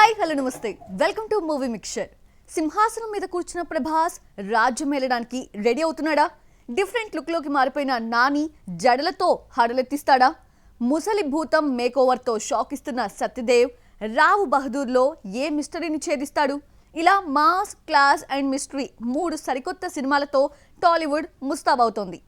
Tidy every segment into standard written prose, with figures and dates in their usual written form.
Hi hello నమస్తే welcome to movie mixture. సింహాసనం మీద కూర్చున్న ప్రభాస్ రాజ్యం వెళ్ళడానికి రెడీ అవుతున్నాడా? డిఫరెంట్ లుక్లోకి మారిపోయిన నాని జడలతో హడలెత్తిస్తాడా? ముసలి భూతం మేకోవర్తో షాక్ ఇస్తున్న సత్యదేవ్ రావు బహదూర్లో ఏ మిస్టరీని ఛేదిస్తాడు? ఇలా మాస్, క్లాస్ అండ్ మిస్టరీ మూడు సరికొత్త సినిమాలతో టాలీవుడ్ ముస్తాబవుతోంది.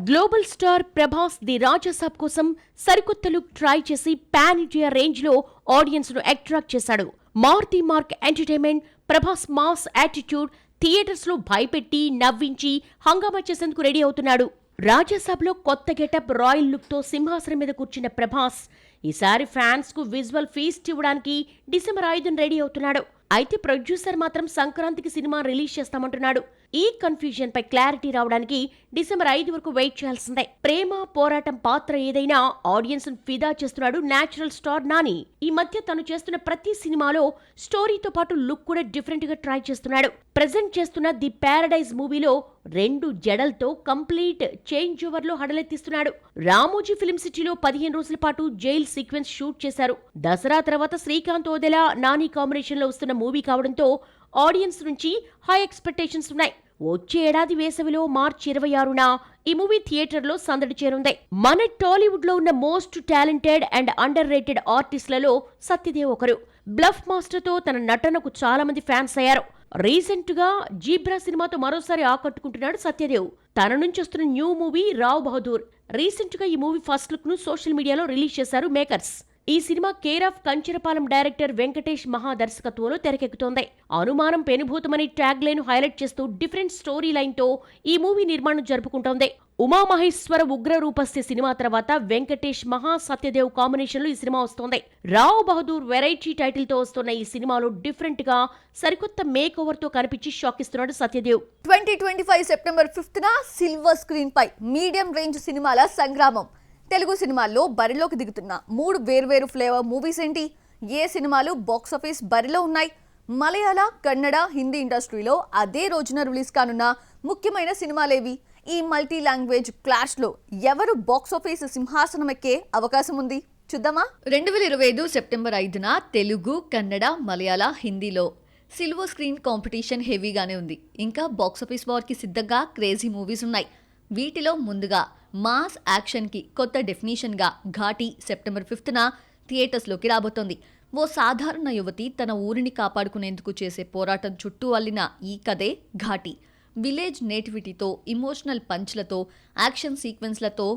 Global star Prabhas the Rajasaab కోసం సరికొత్త లుక్ ట్రై చేసి పాన్ ఇండియా రేంజ్ లో ఆడియన్స్ ను అట్రాక్ట్ చేశాడు. Maruthi mark entertainment Prabhas mass attitude theatres లో భయపెట్టి నవ్వించి హంగామా చేసేందుకు రెడీ అవుతున్నాడు. రాజాసాబ్ లో కొత్త గెటప్ రాయల్ లుక్ తో సింహాసనం మీద కూర్చున్న ప్రభాస్ ఈసారి ఫ్యాన్స్ కు విజువల్ ఫీస్ట్ ఇవ్వడానికి డిసెంబర్ 5న రెడీ అవుతున్నాడు. అయితే ప్రొడ్యూసర్ మాత్రం సంక్రాంతికి సినిమా రిలీజ్ చేస్తామంటున్నాడు. ఈ కన్ఫ్యూజన్ పై క్లారిటీ రావడానికి డిసెంబర్ 5 వరకు వెయిట్ చేయాల్సిందే. ప్రేమ పోరాటం పాత్ర ఏదైనా ఆడియన్స్ ఫిదా చేస్తున్నాడు నేచురల్ స్టార్ నాని. ఈ మధ్య తను చేస్తున్న ప్రతి సినిమాలో స్టోరీతో పాటు లుక్ కూడా డిఫరెంట్ గా ట్రై చేస్తున్నాడు. ప్రెజెంట్ చేస్తున్న ది ప్యారడైజ్ మూవీలో 2 జడలతో కంప్లీట్ చేంజ్ ఓవర్ లో హడలెత్తిస్తున్నాడు. రామోజీ ఫిల్మ్ సిటీలో 15 రోజుల పాటు జైల్ సీక్వెన్స్ షూట్ చేశారు. దసరా తర్వాత శ్రీకాంత్ ఓదెలా నాని కాంబినేషన్ లో వస్తున్న మూవీ కావడంతో ఆడియన్స్ నుంచి హై ఎక్స్పెక్టేషన్స్ ఉన్నాయి. వచ్చే ఏడాది వేసవిలో మార్చి 26న ఈ మూవీ థియేటర్లో సందడి చేరుంది. మన టాలీవుడ్ లో ఉన్న most talented and underrated ఆర్టిస్టులలో సత్యదేవ్ ఒకరు. బ్లఫ్ మాస్టర్ తో తన నటనకు చాలా మంది ఫ్యాన్స్ అయ్యారు. రీసెంట్ గా జీబ్రా సినిమాతో మరోసారి ఆకట్టుకుంటున్నాడు సత్యదేవ్. తన నుంచి వస్తున్న new movie Rao Bahadur. Recent గా ఈ మూవీ ఫస్ట్ లుక్ ను సోషల్ మీడియాలో రిలీజ్ చేశారు మేకర్స్. ఈ cinema care of Kancharapalem director Venkatesh మహా దర్శకత్వంలో తెరకెక్కుతోంది. అనుమానం పెనుభూతమని ట్యాగ్ లైన్ హైలైట్ చేస్తూ డిఫరెంట్ స్టోరీ లైన్ తో ఈ మూవీ నిర్మాణం జరుపుకుంటోంది. ఉమామహేశ్వర ఉగ్ర రూపస్య సినిమా తర్వాత వెంకటేష్ మహా సత్యదేవ్ కాంబినేషన్ లో ఈ సినిమా వస్తోంది. రావ్ బహదూర్ వెరైటీ టైటిల్ తో వస్తున్న ఈ సినిమాలో డిఫరెంట్ గా సరికొత్త మేక్ ఓవర్ తో కనిపించి షాక్ ఇస్తున్నాడు సత్యదేవ్. 2025 సెప్టెంబర్ 5న సిల్వర్ స్క్రీన్ పై మీడియం రేంజ్ సినిమాల సంగ్రామం. తెలుగు సినిమాల్లో బరిలోకి దిగుతున్న 3 వేర్వేరు ఫ్లేవర్ మూవీస్ ఏంటి? ఏ సినిమాలు బాక్సాఫీస్ బరిలో ఉన్నాయి? మలయాళ, కన్నడ, హిందీ ఇండస్ట్రీలో అదే రోజున రిలీజ్ కానున్న ముఖ్యమైన సినిమాలేవి? ఈ మల్టీ లాంగ్వేజ్ క్లాష్ లో ఎవరు బాక్సాఫీస్ సింహాసనం ఎక్కే అవకాశం ఉంది? చూద్దామా? 2025 సెప్టెంబర్ 5న తెలుగు, కన్నడ, మలయాళ, హిందీలో సిల్వర్ స్క్రీన్ కాంపిటీషన్ హెవీగానే ఉంది. ఇంకా బాక్సాఫీస్ వార్ కి సిద్ధంగా క్రేజీ మూవీస్ ఉన్నాయి. వీటిలో ముందుగా మాస్ యాక్షన్కి కొత్త డెఫినేషన్గా ఘాటి సెప్టెంబర్ 5న థియేటర్స్లోకి రాబోతోంది. ఓ సాధారణ యువతి తన ఊరిని కాపాడుకునేందుకు చేసే పోరాటం చుట్టూ అల్లిన ఈ కథే ఘాటి. విలేజ్ నేటివిటీతో, ఇమోషనల్ పంచ్లతో, యాక్షన్ సీక్వెన్స్లతో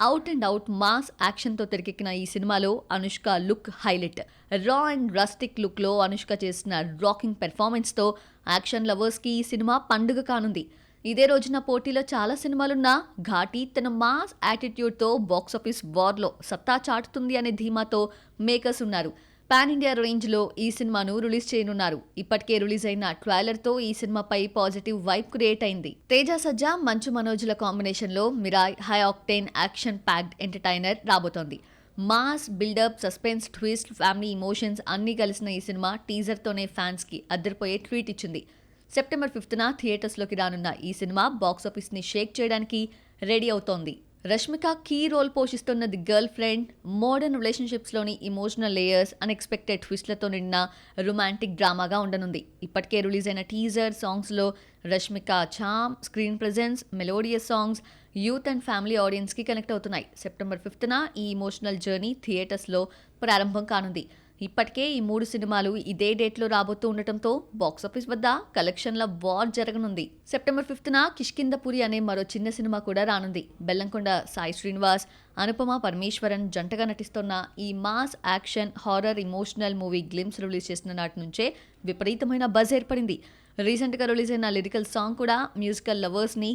అవుట్ అండ్ అవుట్ మాస్ యాక్షన్తో తెరకెక్కిన ఈ సినిమాలో Anushka look highlight. Raw and rustic లుక్లో అనుష్క చేసిన రాకింగ్ పెర్ఫార్మెన్స్తో యాక్షన్ లవర్స్కి ఈ సినిమా పండుగ కానుంది. ఇదే రోజున పోటీలో చాలా సినిమాలున్నా ఘాటి తన మాస్ యాటిట్యూడ్తో బాక్సాఫీస్ వార్లో సత్తా చాటుతుంది అనే ధీమాతో మేకర్స్ ఉన్నారు. పాన్ ఇండియా రేంజ్లో ఈ సినిమాను రిలీజ్ చేయనున్నారు. ఇప్పటికే రిలీజ్ అయిన ట్రైలర్తో ఈ సినిమాపై పాజిటివ్ వైబ్ క్రియేట్ అయింది. తేజ సజ్జా, మంచు మనోజ్ల కాంబినేషన్లో Mirai high octane action packed entertainer రాబోతోంది. Mass, buildup, suspense, twist, family emotions అన్నీ కలిసిన ఈ సినిమా టీజర్తోనే ఫ్యాన్స్కి అద్దరిపోయే ట్వీట్ ఇచ్చింది. సెప్టెంబర్ 5న థియేటర్స్లోకి రానున్న ఈ సినిమా బాక్సాఫీస్ని షేక్ చేయడానికి రెడీ అవుతోంది. రష్మిక కీ రోల్ పోషిస్తున్న ది గర్ల్ ఫ్రెండ్ మోడర్న్ రిలేషన్షిప్స్లోని ఇమోషనల్ లేయర్స్, అన్ఎక్స్పెక్టెడ్ ట్విస్ట్లతో నిండిన రొమాంటిక్ డ్రామాగా ఉండనుంది. ఇప్పటికే రిలీజ్ అయిన టీజర్ సాంగ్స్లో Rashmika charm, screen presence, melodious songs youth and family ఆడియన్స్కి కనెక్ట్ అవుతున్నాయి. సెప్టెంబర్ 5న ఈ ఇమోషనల్ జర్నీ థియేటర్స్లో ప్రారంభం కానుంది. ఇప్పటికే ఈ 3 సినిమాలు ఇదే డేట్లో రాబోతూ ఉండటంతో బాక్సాఫీస్ వద్ద కలెక్షన్ల వార్ జరగనుంది. సెప్టెంబర్ 5న కిష్కిందపురి అనే మరో చిన్న సినిమా కూడా రానుంది. బెల్లంకొండ సాయి శ్రీనివాస్, అనుపమ పరమేశ్వరన్ జంటగా నటిస్తున్న ఈ mass action horror emotional movie glimpse release చేసిన నాటి నుంచే విపరీతమైన బజ్ ఏర్పడింది. రీసెంట్గా రిలీజ్ అయిన లిరికల్ సాంగ్ కూడా మ్యూజికల్ లవర్స్ని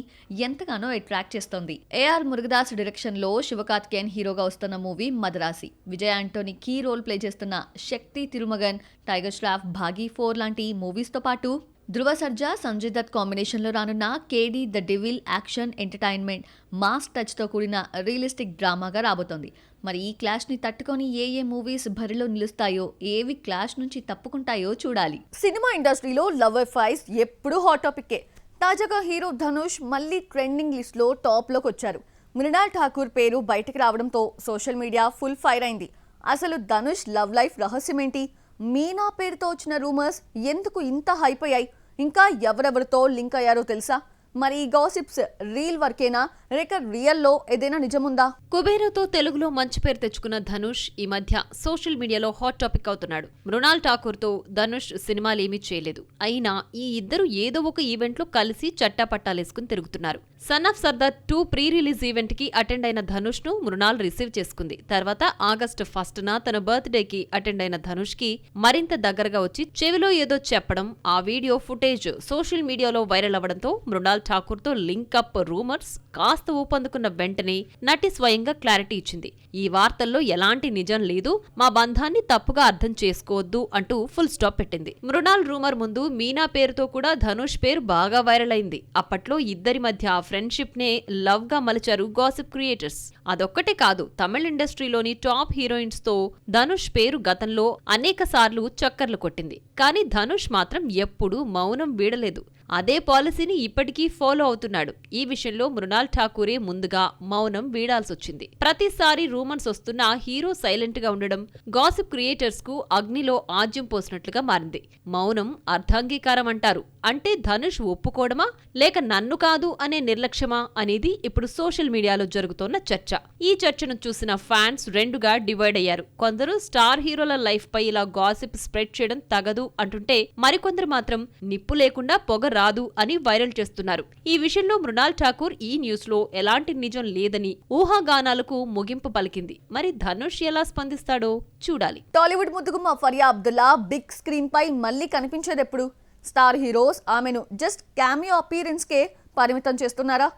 ఎంతగానో అట్రాక్ట్ చేస్తోంది. ఏఆర్ మురుగదాస్ డైరెక్షన్లో శివకార్తికేయన్ హీరోగా వస్తున్న movie Madharaasi. Vijay Antony key role play చేస్తున్న శక్తి తిరుమగన్, టైగర్ ష్రాఫ్, భాగీ 4 లాంటి మూవీస్తో పాటు ధృవ సర్జా, సంజయ్ దత్ కాంబినేషన్లో రానున్న KD the devil action entertainment mass టచ్తో కూడిన రియలిస్టిక్ డ్రామాగా రాబోతోంది. మరి ఈ క్లాష్ని తట్టుకొని ఏ మూవీస్ బరిలో నిలుస్తాయో, ఏవి క్లాష్ నుంచి తప్పుకుంటాయో చూడాలి. సినిమా ఇండస్ట్రీలో లవ్ అఫైర్స్ ఎప్పుడూ హాట్ టాపిక్కే. తాజాగా హీరో ధనుష్ మళ్ళీ ట్రెండింగ్ లిస్ట్లో టాప్లోకి వచ్చారు. మృణాల్ ఠాకూర్ పేరు బయటకు రావడంతో సోషల్ మీడియా ఫుల్ ఫైర్ అయింది. అసలు ధనుష్ లవ్ లైఫ్ రహస్యమేంటి? మీనా పేరుతో వచ్చిన రూమర్స్ ఎందుకు ఇంత హైప్ అయ్యాయి? ఇంకా ఎవరెవరితో లింక్ అయ్యారో తెలుసా? మరి ఈ గాసిప్స్ రీల్ వర్కేనా లేక రియల్లో ఏదైనా నిజముందా? కుబేరాతో తెలుగులో మంచి పేరు తెచ్చుకున్న ధనుష్ ఈ మధ్య సోషల్ మీడియాలో హాట్ టాపిక్ అవుతున్నాడు. మృణాల్ ఠాకూర్తో ధనుష్ సినిమాలేమీ చేయలేదు. అయినా ఈ ఇద్దరు ఏదో ఒక ఈవెంట్లో కలిసి చట్టాపట్టాలేసుకుని తిరుగుతున్నారు. Son of Sardar 2 pre release event కి అటెండ్ అయిన ధనుష్ ను మృణాల్ రిసీవ్ చేసుకుంది. తర్వాత ఆగస్టు 1న తన బర్త్డేకి అటెండ్ అయిన ధనుష్ కి మరింత దగ్గరగా వచ్చి చెవిలో ఏదో చెప్పడం, ఆ వీడియో ఫుటేజ్ సోషల్ మీడియాలో వైరల్ అవ్వడంతో మృణాల్ ఠాకూర్ తో లింక్ అప్ రూమర్స్ కాస్త ఊపందుకున్న వెంటనే నటి స్వయంగా క్లారిటీ ఇచ్చింది. ఈ వార్తల్లో ఎలాంటి నిజం లేదు, మా బంధాన్ని తప్పుగా అర్థం చేసుకోవద్దు అంటూ ఫుల్ స్టాప్ పెట్టింది. మృణాల్ రూమర్ ముందు మీనా పేరుతో కూడా ధనుష్ పేరు బాగా వైరల్ అయింది. అప్పట్లో ఇద్దరి మధ్య ఫ్రెండ్షిప్ నే లవ్ గా మలిచారు గాసిప్ క్రియేటర్స్. అదొక్కటే కాదు, తమిళ ఇండస్ట్రీలోని టాప్ హీరోయిన్స్ తో ధనుష్ పేరు గతంలో అనేక సార్లు చక్కర్లు కొట్టింది. కానీ ధనుష్ మాత్రం ఎప్పుడూ మౌనం వీడలేదు. అదే పాలసీని ఇప్పటికీ ఫాలో అవుతున్నాడు. ఈ విషయంలో మృణాల్ ఠాకూరే ముందుగా మౌనం వీడాల్సొచ్చింది. ప్రతిసారి రూమర్స్ వస్తున్నా హీరో సైలెంట్ గా ఉండడం గాసిప్ క్రియేటర్స్ కు అగ్నిలో ఆజ్యం పోసినట్లుగా మారింది. మౌనం అర్ధాంగీకారం అంటారు. అంటే ధనుష్ ఒప్పుకోవడమా లేక నన్ను కాదు అనే నిర్లక్ష్యమా అనేది ఇప్పుడు సోషల్ మీడియాలో జరుగుతోన్న చర్చ. ఈ చర్చను చూసిన ఫ్యాన్స్ రెండుగా డివైడ్ అయ్యారు. కొందరు స్టార్ హీరోల లైఫ్ పై ఇలా గాసిప్ స్ప్రెడ్ చేయడం తగదు అంటుంటే, మరికొందరు మాత్రం నిప్పు లేకుండా పొగ రాదు అని వైరల్ చేస్తున్నారు. ఈ విషయంలో మృణాల్ ఠాకూర్ ఈ న్యూస్ లో ఎలాంటి నిజం లేదని ఊహాగానాలకు ముగింపు పలికింది. మరి ధనుష్ ఎలా స్పందిస్తాడో చూడాలి. టాలీవుడ్ ముద్దుగుమ్మ ఫరియా అబ్దుల్లా బిగ్ స్క్రీన్ పై మళ్ళీ కనిపించేదెప్పుడు? స్టార్ హీరోస్ ఆమెను జస్ట్ క్యామియో అపీరెన్స్ కే పరిమితం చేస్తున్నారా?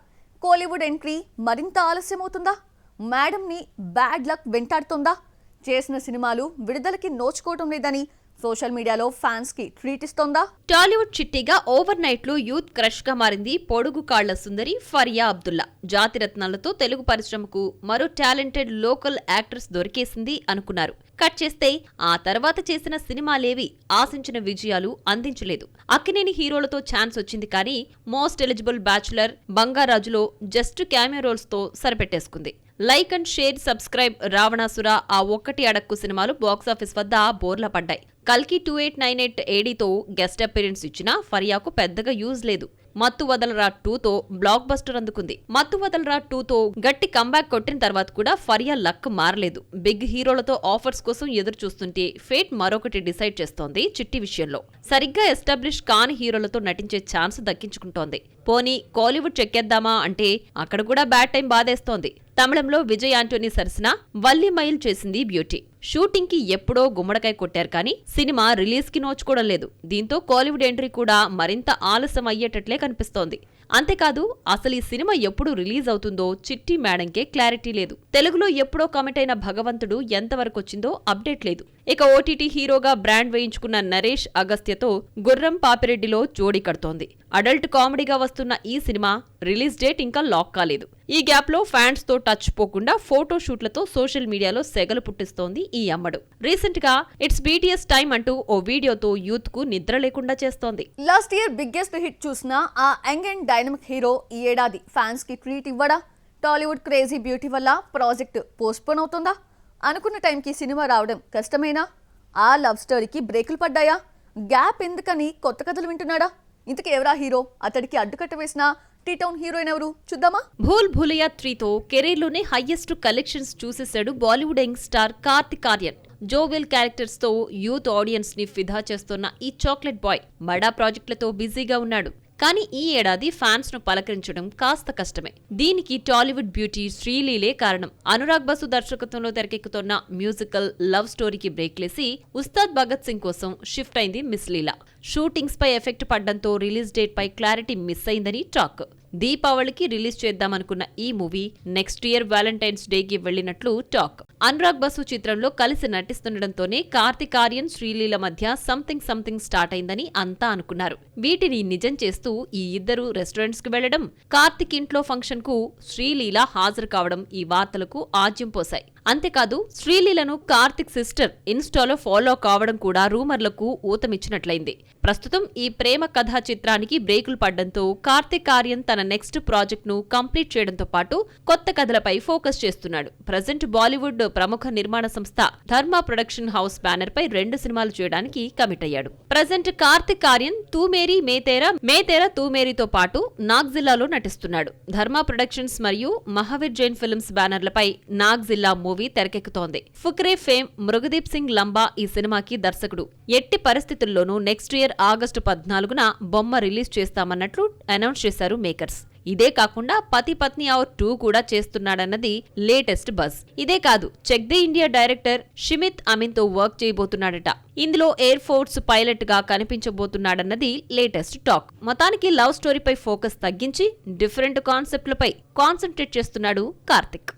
కోలీవుడ్ ఎంట్రీ మరింత ఆలస్యమవుతుందా? మేడంని బ్యాడ్ లక్ వెంటాడుతుందా? చేసిన సినిమాలు విడుదలకి నోచుకోవటం లేదని సోషల్ మీడియాలో ఫ్యాన్స్ కి ట్రీట్ ఇస్తోందా? టాలీవుడ్ చిట్టిగా ఓవర్ నైట్ లో యూత్ క్రష్ గా మారింది పొడుగు కాళ్ల సుందరి ఫరియా అబ్దుల్లా. జాతిరత్నాలతో తెలుగు పరిశ్రమకు మరో టాలెంటెడ్ లోకల్ యాక్ట్రెస్ దొరికేసింది అనుకున్నారు. కట్ చేస్తే ఆ తర్వాత చేసిన సినిమాలేవి ఆశించిన విజయాలు అందించలేదు. అక్కినేని హీరోలతో ఛాన్స్ వచ్చింది కానీ మోస్ట్ ఎలిజిబుల్ బ్యాచులర్, బంగారాజులో జస్ట్ క్యామియో రోల్స్ తో సరిపెట్టేసుకుంది. Like and share, subscribe, Ravanasura, ఆ ఒక్కటి అడక్కు సినిమాలు బాక్సాఫీస్ వద్ద బోర్లా పడ్డాయి. కల్కి 2898 ఏడీతో గెస్ట్ అపీరెన్స్ ఇచ్చినా ఫరియాకు పెద్దగా యూజ్ లేదు. మత్తు వదలరా 2తో బ్లాక్ బస్టర్ అందుకుంది. మత్తు వదలరా 2తో గట్టి కంబ్యాక్ కొట్టిన తర్వాత కూడా ఫరియా లక్ మారలేదు. బిగ్ హీరోలతో ఆఫర్స్ కోసం ఎదురు చూస్తుంటే ఫేట్ మరొకటి డిసైడ్ చేస్తోంది చిట్టి విషయంలో. సరిగ్గా ఎస్టాబ్లిష్ కాని హీరోలతో నటించే ఛాన్స్ దక్కించుకుంటోంది. పోనీ కోలీవుడ్ చెక్కేద్దామా అంటే అక్కడ కూడా బ్యాడ్ టైం బాధేస్తోంది. తమిళంలో విజయ్ ఆంటోనీ సరసన వల్లి మైల్ చేసింది బ్యూటీ. షూటింగ్ కి ఎప్పుడో గుమ్మడికాయ కొట్టారు కానీ సినిమా రిలీజ్ కి నోచుకోవడం లేదు. దీంతో కోలీవుడ్ ఎంట్రీ కూడా మరింత ఆలస్యం అయ్యేటట్లే కనిపిస్తోంది. అంతేకాదు, అసలు ఈ సినిమా ఎప్పుడు రిలీజ్ అవుతుందో చిట్టి మేడంకే క్లారిటీ లేదు. తెలుగులో ఎప్పుడో కమిట్ అయిన భగవంతుడు ఎంతవరకు వచ్చిందో అప్డేట్ లేదు. ఇక ఓటీటీ హీరోగా బ్రాండ్ వేయించుకున్న నరేష్ అగస్త్యతో గుర్రం పాపిరెడ్డిలో జోడీ కడుతోంది. అడల్ట్ కామెడీగా వస్తున్న ఈ సినిమా రిలీజ్ డేట్ ఇంకా లాక్ కాలేదు. ఈ గ్యాప్ లో ఫ్యాన్స్ తో టచ్ పోకుండా ఫోటో షూట్లతో సోషల్ మీడియాలో సెగలు పుట్టిస్తోంది ఈ అమ్మడు. రీసెంట్ గా ఇట్స్ బీటీఎస్ టైమ్ అంటూ ఓ వీడియోతో యూత్ కు నిద్ర లేకుండా చేస్తోంది. లాస్ట్ ఇయర్ బిగ్గెస్ట్ హిట్ చూసిన ఆ యంగ్ అండ్ డైనమిక్ హీరో ఈ ఏడాది ఫ్యాన్స్ కి ట్రీట్ ఇవ్వడా? టాలీవుడ్ క్రేజీ బ్యూటీ వల్ల ప్రాజెక్ట్ పోస్ట్పోన్ అవుతుందా? అనుకున్న టైంకి సినిమా రావడం కష్టమేనా? ఆ లవ్ స్టోరీకి బ్రేకులు పడ్డాయా? గ్యాప్ ఎందుకని కొత్త కథలు వింటున్నాడా? ఇంతకీ ఎవరా హీరో? అతడికి అడ్డుకట్ట వేసిన టీ-టౌన్ హీరోయిన్ ఎవరు చూద్దామా? భూల్ భూలయ్యా 3తో కెరీర్ లోనే హైయెస్ట్ కలెక్షన్స్ చూసేశాడు Bollywood young star Kartik Aaryan. Jovial characters తో యూత్ ఆడియన్స్ ని ఫిదా చేస్తున్న ఈ చాక్లెట్ బాయ్ బడా ప్రాజెక్టులతో బిజీగా ఉన్నాడు. కానీ ఈ ఏడాది ఫ్యాన్స్ ను పలకరించడం కాస్త కష్టమే. దీనికి టాలీవుడ్ బ్యూటీ శ్రీలీలే కారణం. అనురాగ్ బసు దర్శకత్వంలో తెరకెక్కుతున్న మ్యూజికల్ లవ్ స్టోరీకి బ్రేక్లేసి ఉస్తాద్ భగత్ సింగ్ కోసం షిఫ్ట్ అయింది మిస్ లీలా. షూటింగ్స్ పై ఎఫెక్ట్ పడ్డంతో రిలీజ్ డేట్ పై క్లారిటీ మిస్ అయిందని టాక్. దీపావళికి రిలీజ్ చేద్దామనుకున్న ఈ మూవీ నెక్స్ట్ ఇయర్ వ్యాలంటైన్స్ డేకి వెళ్లినట్లు టాక్. అనురాగ్ బసు చిత్రంలో కలిసి నటిస్తుండటంతోనే కార్తిక్ ఆర్యన్, శ్రీలీల మధ్య సంథింగ్ స్టార్ట్ అయిందని అంతా అనుకున్నారు. వీటిని నిజం చేస్తూ ఈ ఇద్దరు రెస్టారెంట్స్ కి వెళ్లడం, కార్తిక్ ఇంట్లో ఫంక్షన్ కు శ్రీలీల హాజరు కావడం ఈ వార్తలకు ఆజ్యం పోశాయి. అంతేకాదు శ్రీలీలను కార్తిక్ సిస్టర్ ఇన్స్టాలో ఫాలో కావడం కూడా రూమర్లకు ఊతమిచ్చినట్లయింది. ప్రస్తుతం ఈ ప్రేమ కథా చిత్రానికి బ్రేకులు పడ్డంతో కార్తిక్ ఆర్యన్ తన నెక్స్ట్ ప్రాజెక్ట్ ను కంప్లీట్ చేయడంతో పాటు కొత్త కథలపై ఫోకస్ చేస్తున్నాడు. ప్రజెంట్ బాలీవుడ్ ప్రముఖ నిర్మాణ సంస్థ ధర్మ ప్రొడక్షన్ హౌస్ బ్యానర్ పై 2 సినిమాలు చేయడానికి కమిట్ అయ్యాడు. ప్రజెంట్ కార్తిక్ ఆర్యన్ తూ మేరీ మే తేరా తూ మేరీతో పాటు నాగ్జిల్లాలో నటిస్తున్నాడు. ధర్మ ప్రొడక్షన్స్ మరియు మహావీర్ జైన్ ఫిల్మ్స్ బ్యానర్లపై నాగ్జిల్లా మూవీ తెరకెక్కుతోంది. ఫుక్రే ఫేమ్ మృగదీప్ సింగ్ లంబా ఈ సినిమాకి దర్శకుడు. ఎట్టి పరిస్థితుల్లోనూ నెక్స్ట్ ఇయర్ ఆగస్టు 14న బొమ్మ రిలీజ్ చేస్తామన్నట్లు అనౌన్స్ చేశారు మేకర్స్. ఇదే కాకుండా పతి పత్ని ఔర్ 2 కూడా చేస్తున్నాడన్నది లేటెస్ట్ బజ్. ఇదే కాదు, చెక్ ది ఇండియా డైరెక్టర్ షిమిత్ అమిన్ తో వర్క్ చేయబోతున్నాడట. ఇందులో ఎయిర్ ఫోర్స్ పైలట్ గా కనిపించబోతున్నాడన్నది లేటెస్ట్ టాక్. మొత్తానికి లవ్ స్టోరీపై ఫోకస్ తగ్గించి డిఫరెంట్ కాన్సెప్ట్లపై కాన్సంట్రేట్ చేస్తున్నాడు కార్తిక్.